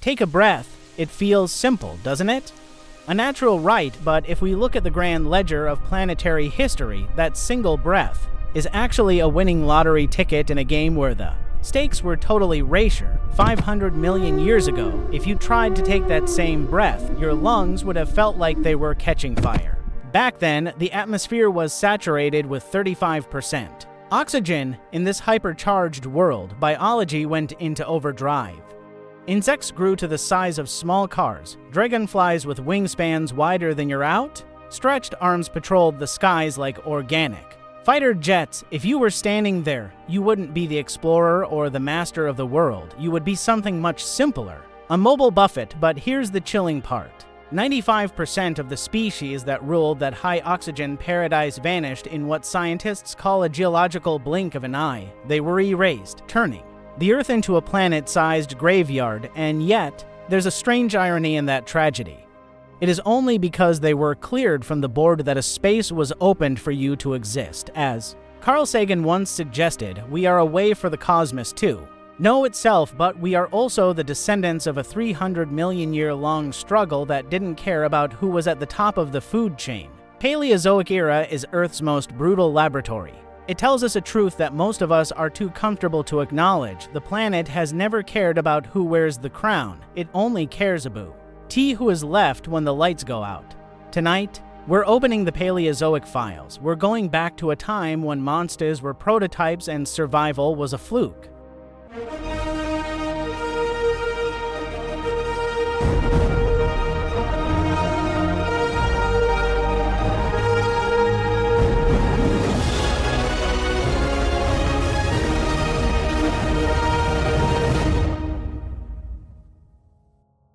Take a breath. It feels simple, doesn't it? A natural right, but if we look at the grand ledger of planetary history, that single breath is actually a winning lottery ticket in a game where the stakes were totally racial. 500 million years ago, if you tried to take that same breath, your lungs would have felt like they were catching fire. Back then, the atmosphere was saturated with 35% oxygen. In this hypercharged world, biology went into overdrive. Insects grew to the size of small cars, dragonflies with wingspans wider than your outstretched arms patrolled the skies like organic fighter jets. If you were standing there, you wouldn't be the explorer or the master of the world. You would be something much simpler, a mobile buffet. But here's the chilling part. 95% of the species that ruled that high-oxygen paradise vanished in what scientists call a geological blink of an eye. They were erased, turning the Earth into a planet-sized graveyard, and yet, there's a strange irony in that tragedy. It is only because they were cleared from the board that a space was opened for you to exist. As Carl Sagan once suggested, we are a way for the cosmos to know itself, but we are also the descendants of a 300 million year long struggle that didn't care about who was at the top of the food chain. Paleozoic era is Earth's most brutal laboratory. It tells us a truth that most of us are too comfortable to acknowledge. The planet has never cared about who wears the crown. It only cares about who is left when the lights go out. Tonight, we're opening the Paleozoic Files. We're going back to a time when monsters were prototypes and survival was a fluke.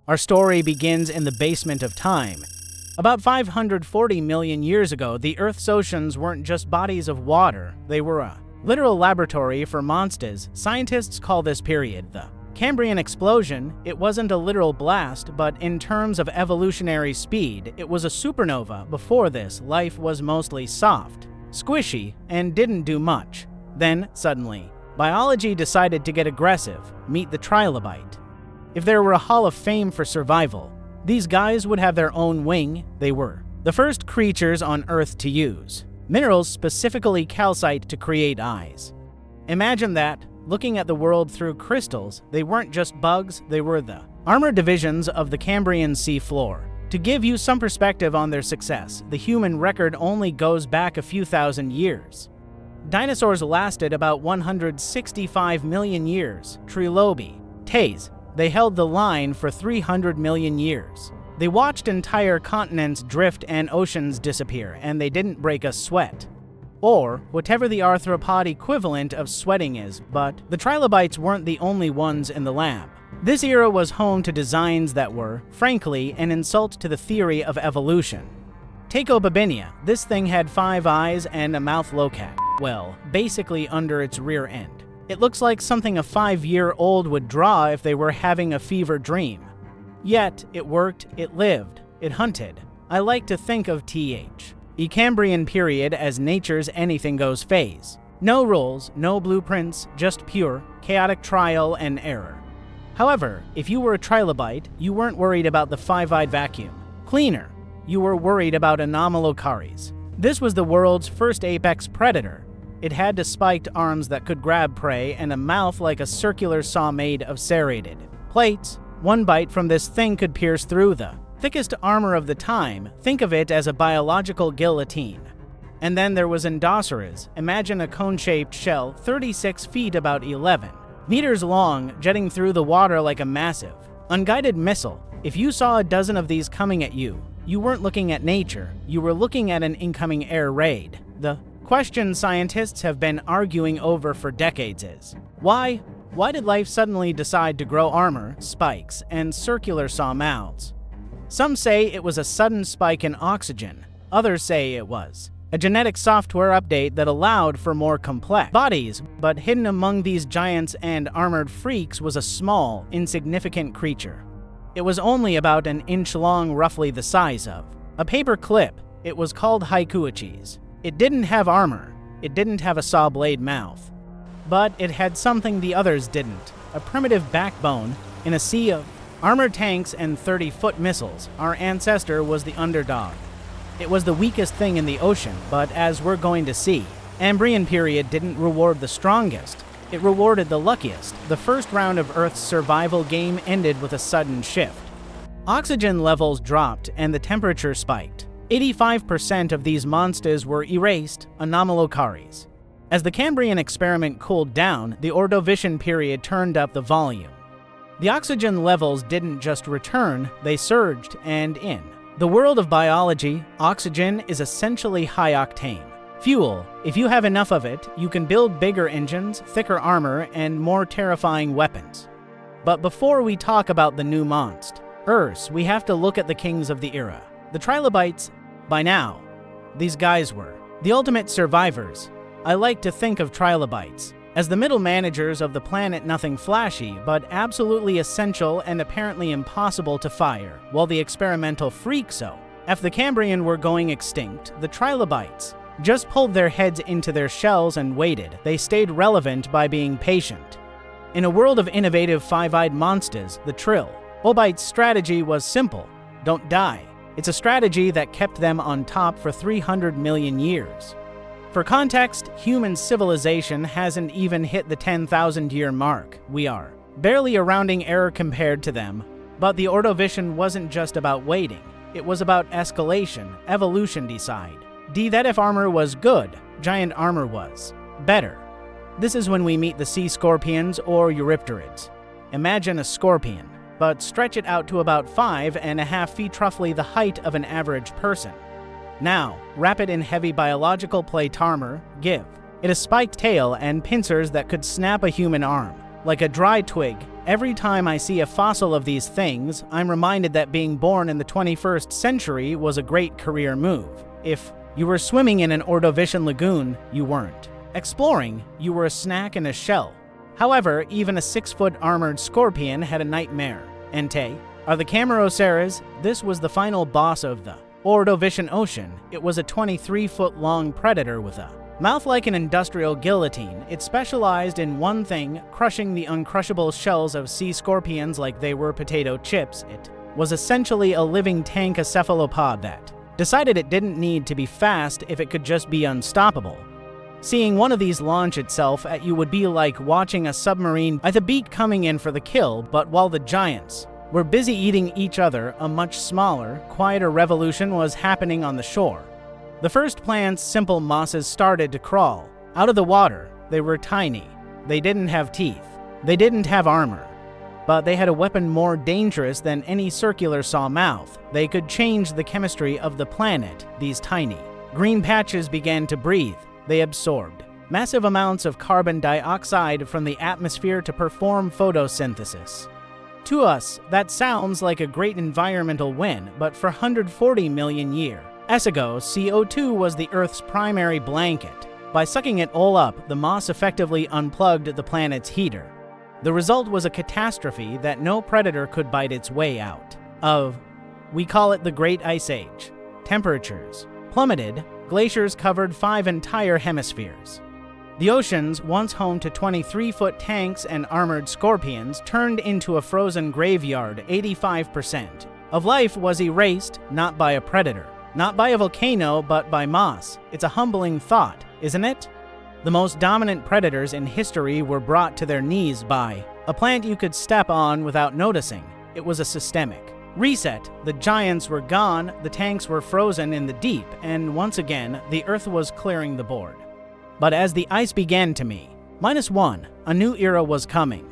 Our story begins in the basement of time. About 540 million years ago, the Earth's oceans weren't just bodies of water. They were a literal laboratory for monsters. Scientists call this period the Cambrian explosion. It wasn't a literal blast, but in terms of evolutionary speed, it was a supernova. Before this, life was mostly soft, squishy, and didn't do much. Then, suddenly, biology decided to get aggressive. Meet the trilobite. If there were a hall of fame for survival, these guys would have their own wing. They were the first creatures on Earth to use minerals, specifically calcite, to create eyes. Imagine that, looking at the world through crystals. They weren't just bugs, they were the armored divisions of the Cambrian sea floor. To give you some perspective on their success, the human record only goes back a few thousand years. Dinosaurs lasted about 165 million years. Trilobi, Tays, they held the line for 300 million years. They watched entire continents drift and oceans disappear, and they didn't break a sweat. Or whatever the arthropod equivalent of sweating is, but the trilobites weren't the only ones in the lab. This era was home to designs that were, frankly, an insult to the theory of evolution. Take Obabinia. This thing had 5 eyes and a mouth locat. Well, basically under its rear end. It looks like something a 5-year-old would draw if they were having a fever dream. Yet, it worked, it lived, it hunted. I like to think of the Cambrian Period as nature's anything-goes phase. No rules, no blueprints, just pure, chaotic trial and error. However, if you were a trilobite, you weren't worried about the 5-eyed vacuum cleaner. You were worried about Anomalocaris. This was the world's first apex predator. It had the spiked arms that could grab prey and a mouth like a circular saw made of serrated plates. One bite from this thing could pierce through the thickest armor of the time. Think of it as a biological guillotine. And then there was Endosauros. Imagine a cone-shaped shell, 36 feet, about 11 meters long, jetting through the water like a massive, unguided missile. If you saw a dozen of these coming at you, you weren't looking at nature, you were looking at an incoming air raid. The question scientists have been arguing over for decades is, why did life suddenly decide to grow armor, spikes, and circular saw mouths? Some say it was a sudden spike in oxygen. Others say it was a genetic software update that allowed for more complex bodies, but hidden among these giants and armored freaks was a small, insignificant creature. It was only about an inch long, roughly the size of a paper clip. It was called Haikuichis. It didn't have armor, it didn't have a saw blade mouth, but it had something the others didn't, a primitive backbone in a sea of Armored tanks and 30-foot missiles, our ancestor was the underdog. It was the weakest thing in the ocean, but as we're going to see, Cambrian Period didn't reward the strongest. It rewarded the luckiest. The first round of Earth's survival game ended with a sudden shift. Oxygen levels dropped and the temperature spiked. 85% of these monsters were erased, anomalocaries. As the Cambrian experiment cooled down, the Ordovician Period turned up the volume. The oxygen levels didn't just return, they surged, and in the world of biology, oxygen is essentially high-octane fuel. If you have enough of it, you can build bigger engines, thicker armor, and more terrifying weapons. But before we talk about the new monster, we have to look at the kings of the era. The trilobites, by now, these guys were the ultimate survivors. I like to think of trilobites as the middle managers of the planet, nothing flashy, but absolutely essential and apparently impossible to fire, while the experimental freaks if the Cambrian were going extinct, the trilobites just pulled their heads into their shells and waited. They stayed relevant by being patient. In a world of innovative five-eyed monsters, the trilobites' strategy was simple: don't die. It's a strategy that kept them on top for 300 million years. For context, human civilization hasn't even hit the 10,000-year mark. We are barely a rounding error compared to them. But the Ordovician wasn't just about waiting. It was about escalation. Evolution decided that if armor was good, giant armor was better. This is when we meet the sea scorpions or eurypterids. Imagine a scorpion, but stretch it out to about 5.5 feet, roughly the height of an average person. Now, wrap it in heavy biological plate armor, give it a spiked tail and pincers that could snap a human arm, like a dry twig. Every time I see a fossil of these things, I'm reminded that being born in the 21st century was a great career move. If you were swimming in an Ordovician lagoon, you weren't. Exploring, you were a snack in a shell. However, even a 6-foot armored scorpion had a nightmare. Ente are the Cambrian. This was the final boss of the Ordovician Ocean. It was a 23-foot-long predator with a mouth like an industrial guillotine. It specialized in one thing: crushing the uncrushable shells of sea scorpions like they were potato chips. It was essentially a living tank, a cephalopod that decided it didn't need to be fast if it could just be unstoppable. Seeing one of these launch itself at you would be like watching a submarine at the beak coming in for the kill. But while the giants were busy eating each other, a much smaller, quieter revolution was happening on the shore. The first plants, simple mosses, started to crawl out of the water. They were tiny. They didn't have teeth. They didn't have armor. But they had a weapon more dangerous than any circular saw mouth. They could change the chemistry of the planet. These tiny green patches began to breathe. They absorbed massive amounts of carbon dioxide from the atmosphere to perform photosynthesis. To us, that sounds like a great environmental win, but for 140 million years ago, CO2 was the Earth's primary blanket. By sucking it all up, the moss effectively unplugged the planet's heater. The result was a catastrophe that no predator could bite its way out of. We call it the Great Ice Age. Temperatures plummeted. Glaciers covered 5 entire hemispheres. The oceans, once home to 23-foot tanks and armored scorpions, turned into a frozen graveyard. 85% of life was erased, not by a predator, not by a volcano, but by moss. It's a humbling thought, isn't it? The most dominant predators in history were brought to their knees by a plant you could step on without noticing. It was a systemic reset. The giants were gone, the tanks were frozen in the deep, and once again, the Earth was clearing the board. But as the ice began to -1, a new era was coming.